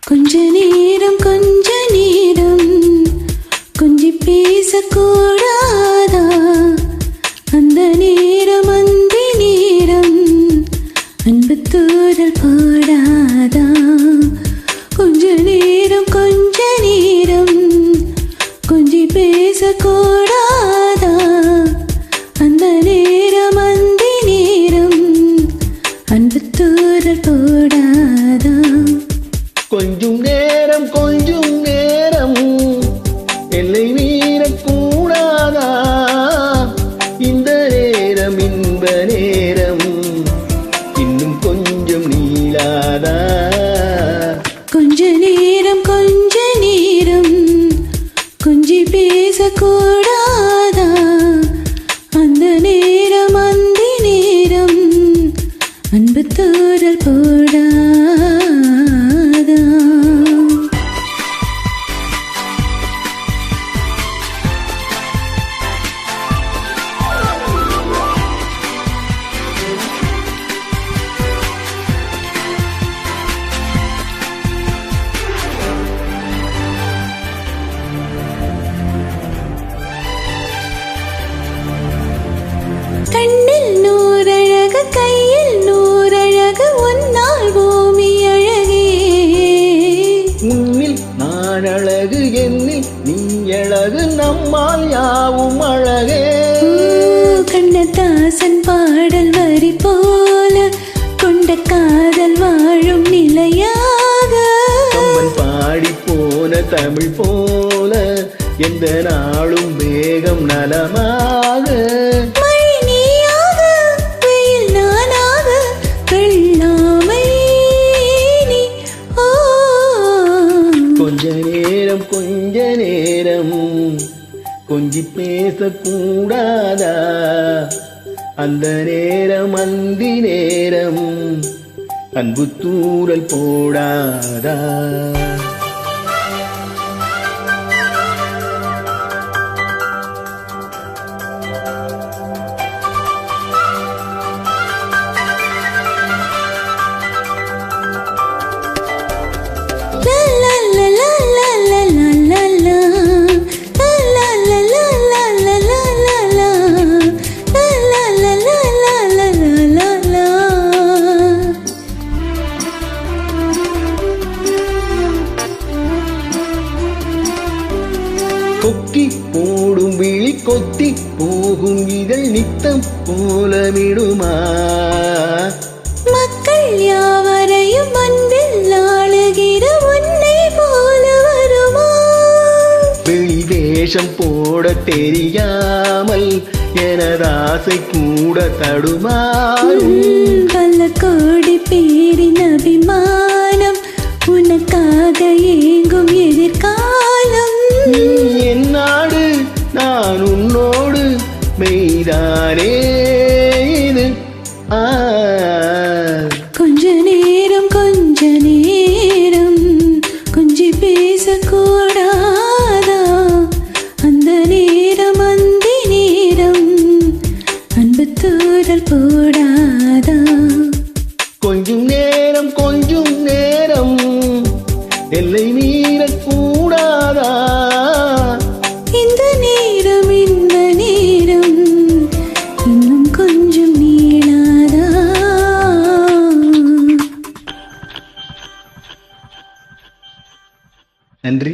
கொஞ்ச நேரம் கொஞ்சி பேசக்கூடாதா? அந்த நேரம் அந்தி நேரம் அன்பு தூரல் போடாதா? கொஞ்ச நேரம் கொஞ்சி பேசக்கூடாதா? அந்த நேரம் அந்தி நேரம் அன்பு தூரல் போடாதா? கொஞ்சம் நேரம் எல்லை மீறக்கூடாதா? இந்த நேரம் இன்ப நேரம் இன்னும் கொஞ்சம் நீளாதா? கொஞ்ச நேரம் கொஞ்சி பேசக்கூடாதா? அந்த நேரம் அந்தி நேரம் அன்பு தூரல் போடாதா? கண்ணில் நூறழகு கையில் நூறழகு உன்னால் பூமி அழகே. உன்னில் நான் அழகு என்னில் நீ அழகு நம்மால் யாவும் அழகே. கண்ணதாசன் பாடல் வரி போல கொண்ட காதல் வாழும் நிலையாக. கம்பன் பாடி போன தமிழ் போல எந்த நாளும் வேகம் நலமாக. கொஞ்ச நேரம் கொஞ்சி பேசக்கூடாதா? அந்த நேரம் அந்தி நேரம் அன்பு தூரல் போடாதா? கொக்கி போடும் விழி கொத்தி போகும் இதழ் நித்தம் போலமிடுமா? மக்கள் யாவரையும் அன்பில் ஆளுகிற உன்னை போல வருமா? வெளி வேஷம் போட தெரியாமல் எனதாசை கூட தடுமாறும். பல கோடி பேரின் அபிமானம் உனக்காக ஏங்கும் எதிர்காலம். என் நாடு நான் உன்னோடு மெய்தானே இது. கொஞ்ச நேரம் கொஞ்சி பேசக்கூடாதா? அந்த நேரம் அந்தி நேரம் அன்பு தூரல் போடாதா? கொஞ்சம் நேரம் எல்லை மீறக்கூடாதா? இந்த நேரம் இன்ப நேரம் இன்னும் கொஞ்சம் நீளாதா? நன்றி.